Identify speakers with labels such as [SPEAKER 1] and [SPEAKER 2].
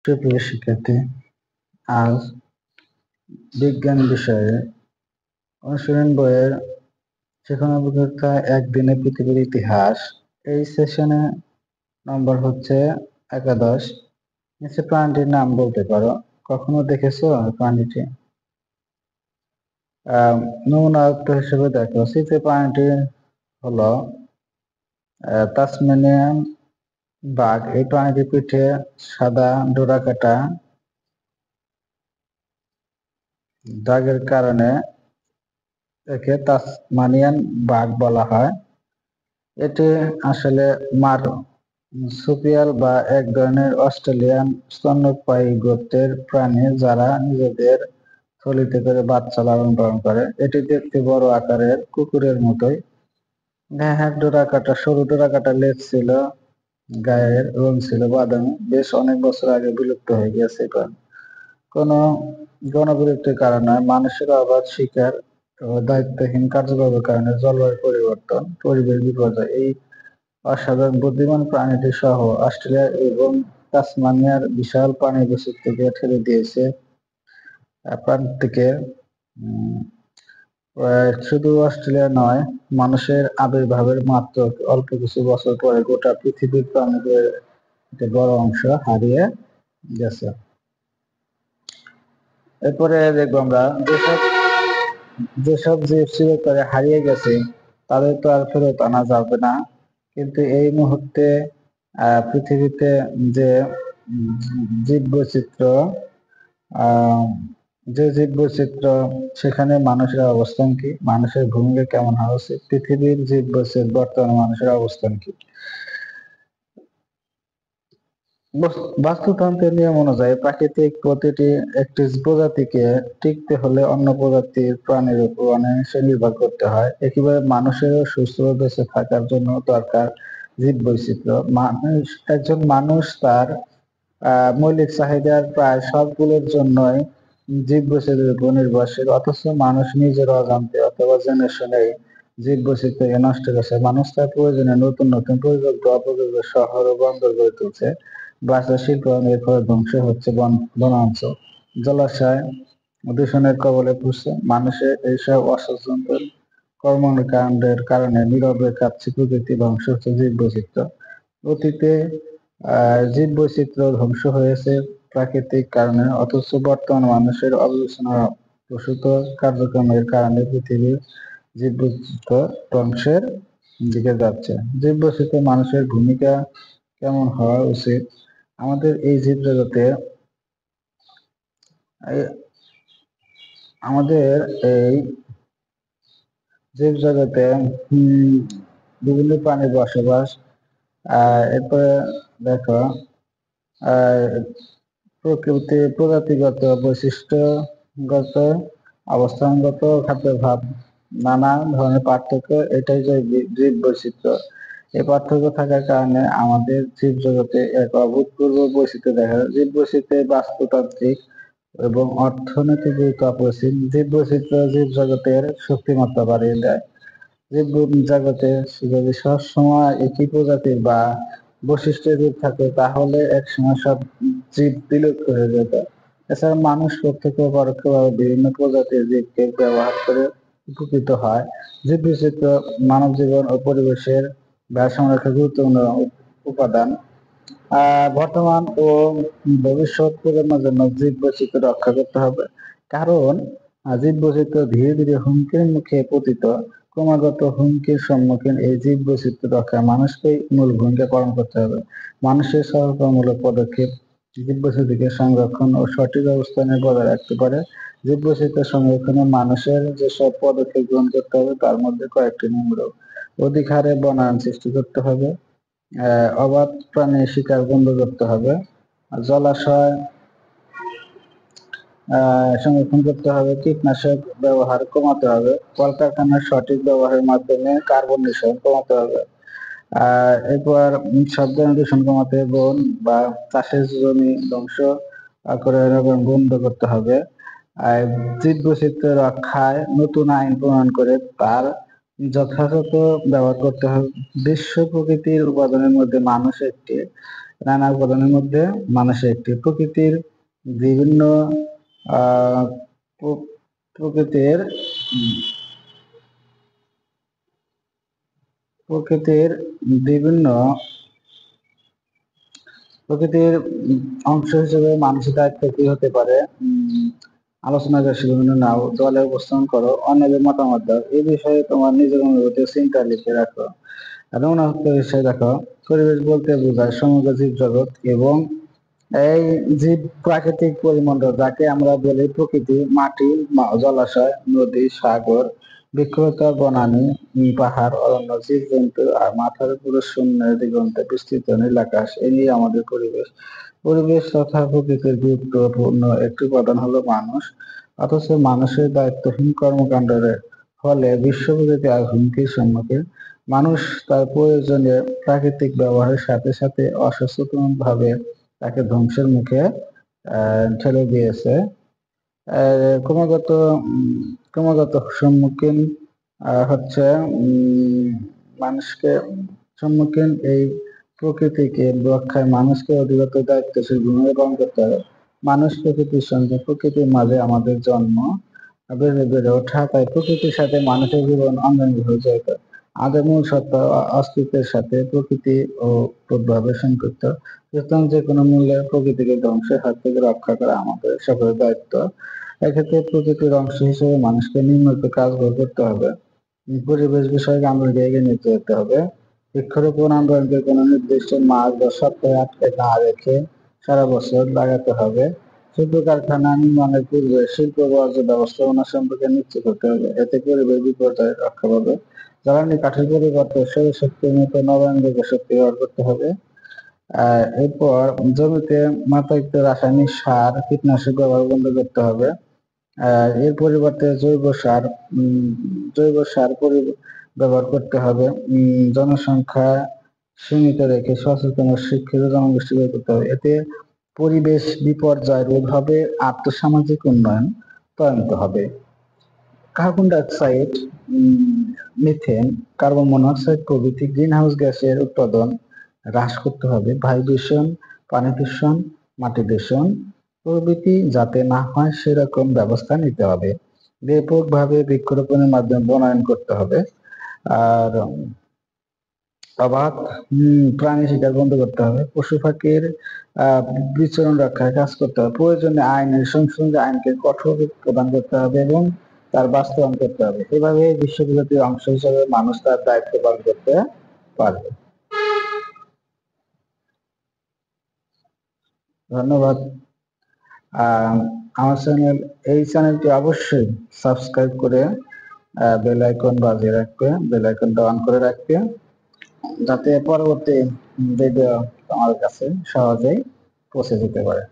[SPEAKER 1] সুপ্রিয় শিক্ষার্থী, আজ বিজ্ঞান বিষয়ে অনুশীলন বইয়ের শিখন অভিজ্ঞতা একদিনে পৃথিবীর ইতিহাস এই সেশনে নম্বর হচ্ছে 11। নিচে প্রাণীটির নাম বলতে পারো। কখনো দেখেছো প্রাণীটি? নমুনা উত্তর হিসেবে দেখো, শীতে প্রাণীটি হলো তাসমানিয়ান বাঘ। এই প্রাণীটির পিঠে সাদা ডোরাকাটা দাগের কারণে একে তাসমানিয়ান বাঘ বলা হয়। এটি আসলে মারসুপিয়াল বা এক ধরনের অস্ট্রেলিয়ান স্তন্যপায়ী গোত্রের প্রাণী যারা নিজেদের থলিতে করে বাচ্চা লালন পালন করে। এটি দেখতে বড় আকারের কুকুরের মতোই। গায়ের ডোরাকাটা, সরু ডোরাকাটা লেজ ছিল, গায়ের রং ছিল বাদামি। বেশ অনেক বছর আগে বিলুপ্ত হয়ে গেছে। কোনো গণবিলুপ্তির কারণে মানুষের অবাধ শিকার ও দায়িত্বহীন কার্যকলাপের কারণে জলবায়ু পরিবর্তন, পরিবেশ বিপর্যয় এই অসাধারণ বুদ্ধিমান প্রাণীটি সহ অস্ট্রেলিয়া এবং তাসমানিয়ার বিশাল প্রাণী বৈচিত্র্যকে ঠেলে দিয়েছে প্রান্তিকে। শুধু অস্ট্রেলিয়া নয়, মানুষের আবির্ভাবের মাত্র অল্প কিছু বছর পরে গোটা পৃথিবীর প্রাণীদের একটা বড় অংশ হারিয়ে গেছে। এরপরে দেখবো আমরা যেসব জীব চিরতরে হারিয়ে গেছে তাদের তো আর ফেরত আনা যাবে না, কিন্তু এই মুহূর্তে পৃথিবীতে যে জীব বৈচিত্র্য সেখানে মানুষের অবস্থান কি, মানুষের ভূমিকা কেমন হওয়া উচিত, পৃথিবীর জীব বৈচিত্র্য বর্তমানে মানুষের অবস্থান কি। বাস্তুতন্ত্রের নিয়ম অনুযায়ী প্রাকৃতিক প্রতিটি একটি প্রজাতিকে টিকতে হলে অন্য প্রজাতির প্রাণীর উপর অনেকাংশে নির্ভর করতে হয়। একইভাবে মানুষেরও সুস্থ বেঁচে থাকার জন্য দরকার জীব বৈচিত্র্য। একজন মানুষ তার মৌলিক চাহিদার প্রায় সবগুলোর জন্যই জীব বৈচিত্র্যের উপর নির্ভরশীল, অথচ মানুষ নিজের অজান্তে অথবা জেনে শুনেই জীব বৈচিত্র্যকে নষ্ট করেছে। মানুষ তার প্রয়োজনে নতুন নতুন পরিকল্পিত অপরিকল্পিত শহর ও বন্দর গড়ে তুলছে। বাঁচার শিল্পায়নের ফলে ধ্বংস হচ্ছে বনাঞ্চল, জলাশয় দূষণের কবলে পড়ছে। মানুষের এইসব অসচেতন কর্মকাণ্ডের কারণে নীরবে কাঁপছে প্রকৃতি, ধ্বংস হচ্ছে জীব বৈচিত্র্য। অতীতে জীব বৈচিত্র্য ধ্বংস হয়েছে প্রাকৃতিক কারণে, অথচ বর্তমান মানুষের অবিবেচনা প্রসূত কার্যক্রমের কারণে পৃথিবীর জীব বৈচিত্র্য ধ্বংসের দিকে যাচ্ছে। জীব বৈচিত্র্য মানুষের ভূমিকা কেমন হওয়া উচিত। আমাদের এই জীব জগতে বিভিন্ন প্রাণীর বসবাস। এরপরে দেখো প্রজাতিগত বৈশিষ্ট্যগত অবস্থানগত খাদ্যাভাব নানা ধরনের পার্থক্য, এটাই জীব বৈচিত্র্য। এই পার্থক্য থাকার কারণে আমাদের জীব জগতে এক অভূতপূর্ব বৈচিত্র্য দেখা যায়। জীব বৈচিত্র্যের বাস্তুতান্ত্রিক এবং অর্থনৈতিক গুরুত্ব অপরিসীম। জীব বৈচিত্র্য জীব জগতের শক্তিমত্তা বাড়িয়ে দেয়। জীব জগতে যদি সবসময় একই প্রজাতির বা বৈশিষ্ট্যের জীব থাকে তাহলে একসময় সব জীব বিলুপ্ত হয়ে যেত। এছাড়া মানুষ প্রত্যক্ষ ও পরোক্ষভাবে বিভিন্ন প্রজাতির জীবকে ব্যবহার করে উপকৃত হয়। জীব বৈচিত্র্য মানব জীবন ও পরিবেশের ভারসাম্য রক্ষার গুরুত্বপূর্ণ উপাদান। বর্তমান ও ভবিষ্যৎ প্রজন্মের জন্য জীব বৈচিত্র্য রক্ষা করতে হবে, কারণ জীব বৈচিত্র্য ধীরে ধীরে হুমকির মুখে পতিত। ক্রমাগত হুমকির সম্মুখীন এই জীব বৈচিত্র্য রক্ষায় মানুষকেই মূল ভূমিকা পালন করতে হবে। মানুষের সচেতনমূলক পদক্ষেপ জীব বৈচিত্র্যকে সংরক্ষণ ও সঠিক অবস্থানে বজায় রাখতে পারে। জীব বৈচিত্র্য সংরক্ষণে মানুষের যেসব পদক্ষেপ গ্রহণ করতে হবে তার মধ্যে কয়েকটি নিম্ন: অধিক হারে বনায়ন সৃষ্টি করতে হবে, অবাধ প্রাণী শিকার বন্ধ করতে হবে, জলাশয় সংরক্ষণ করতে হবে, কীটনাশক ব্যবহার কমাতে হবে, কলকারখানার সঠিক ব্যবহারের মাধ্যমে কার্বন নিঃসরণ কমাতে হবে। এরপর শব্দ দূষণ কমাতে বন বা চাষের জমি ধ্বংস করে বন্ধ করতে হবে। জীব বৈচিত্র্য রক্ষায় নতুন আইন প্রণয়ন করে তার যথাযথ ব্যবহার করতে হবে। বিশ্ব প্রকৃতির উপাদানের মধ্যে মানুষ একটি। নানা উপাদানের মধ্যে মানুষের একটি প্রকৃতির বিভিন্ন আহ প্রকৃতির প্রকৃতির বিভিন্ন প্রকৃতির অংশ হিসেবে মানুষের দায়িত্ব কি হতে পারে? আলোচনা করছি বিভিন্ন নাও দলে উপস্থাপন করো, অন্যদের মতামত দাও। এই বিষয়ে তোমার নিজের অনুভূতি চিন্তা লিখে রাখো। আর বিষয় দেখো, পরিবেশ বলতে বোঝায় সমগ্র জীব জগৎ এবং এই জীব প্রাকৃতিক পরিমণ্ডল, যাকে আমরা বলি প্রকৃতি, মাটি, জলাশয়, নদী, সাগর, বৃক্ষলতা, বনানী, পাহাড়, অরণ্য, জীবজন্তু আর মাথার উপরে শূন্য দিগন্তে বিস্তৃত নীল আকাশ, এই নিয়ে আমাদের পরিবেশ। পরিবেশ তথা প্রকৃতির গুরুত্বপূর্ণ একটি উপাদান হলো মানুষ। অথচ মানুষের দায়িত্বহীন কর্মকাণ্ডের ফলে বিশ্বপ্রকৃতি আজ হুমকির সম্মুখীন। মানুষ তার প্রয়োজনে প্রাকৃতিক ব্যবহারের সাথে সাথে অসচেতন ভাবে তাকে ধ্বংসের মুখে ঠেলে দিয়েছে। ক্রমাগত ক্রমাগত সম্মুখীন হচ্ছে মানুষকে সম্মুখীন এই প্রকৃতিকে রক্ষায় মানুষকে অধিগত দায়িত্বশীল ভূমিকা পালন করতে হবে। মানুষ প্রকৃতির সঙ্গে প্রকৃতির মাঝে আমাদের জন্ম, বেড়ে ওঠা, তাই প্রকৃতির সাথে মানুষের জীবন অঙ্গাঙ্গী হয়ে যায়। আমাদের মূল সত্তা অস্তিত্বের সাথে প্রকৃতি ওতপ্রোতভাবে সম্পৃক্ত। সুতরাং যে কোনো মূল্যে প্রকৃতিকে ধ্বংসের হাত থেকে রক্ষা করা আমাদের সকলের দায়িত্ব। এক্ষেত্রে প্রকৃতির অংশ হিসেবে মানুষকে নিয়মিত কাজগুলো করতে হবে। পরিবেশ বিষয়ক আন্দোলনকে এগিয়ে নিতে যেতে হবে। বৃক্ষরোপণ আন্দোলনকে কোনো নির্দিষ্ট মাস বা সপ্তাহে আটকে না রেখে সারা বছর লাগাতে হবে। শিল্প কারখানা নির্মাণের পূর্বে শিল্প বর্জ্য ব্যবস্থাপনা সম্পর্কে নিশ্চিত হতে হবে। এতে পরিবেশ বিপর্যয় রক্ষা পাবে। জ্বালানি কাঠের পরিবর্তে সৌরশক্তির মতো নবায়নযোগ্য শক্তি ব্যবহার করতে হবে। এরপর জমিতে মাত্রাতিরিক্ত রাসায়নিক সার, কীটনাশক ব্যবহার বন্ধ করতে হবে। এর পরিবর্তে জৈব সার ব্যবহার করতে হবে। জনসংখ্যা সীমিত রেখে সচেতন ও শিক্ষিত জনগোষ্ঠী গড়ে তুলতে হবে। এতে পরিবেশ বিপর্যয় রোধ হবে, আর্থসামাজিক উন্নয়ন ত্বরান্বিত হবে। Carbon dioxide, methane, carbon monoxide প্রভৃতি গ্রিনহাউস গ্যাসের উৎপাদন হ্রাস করতে হবে। বায়ু দূষণ, পানি দূষণ, মাটি দূষণ প্রভৃতি যাতে না হয় সেরকম ব্যবস্থা নিতে হবে। ব্যাপকভাবে বৃক্ষরোপণের মাধ্যমে বনায়ন করতে হবে। আর অবাধ প্রাণী শিকার বন্ধ করতে হবে। পশু পাখির বিচরণ রক্ষায় কাজ করতে হবে। প্রয়োজনে আইনের সংশোধন আইনকে কঠোর প্রদান করতে হবে এবং তার বাস্তবায়ন করতে হবে। এভাবে বিশ্বপ্রকৃতির অংশ হিসেবে মানুষ তার দায়িত্ব পালন করতে পারবে। ধন্যবাদ। আমার এই চ্যানেলটি অবশ্যই সাবস্ক্রাইব করে বেল আইকন বাজিয়ে রাখবে, বেল আইকনটা অন করে রাখবে, যাতে পরবর্তী ভিডিও তোমার কাছে সহজেই পৌঁছে যেতে পারে।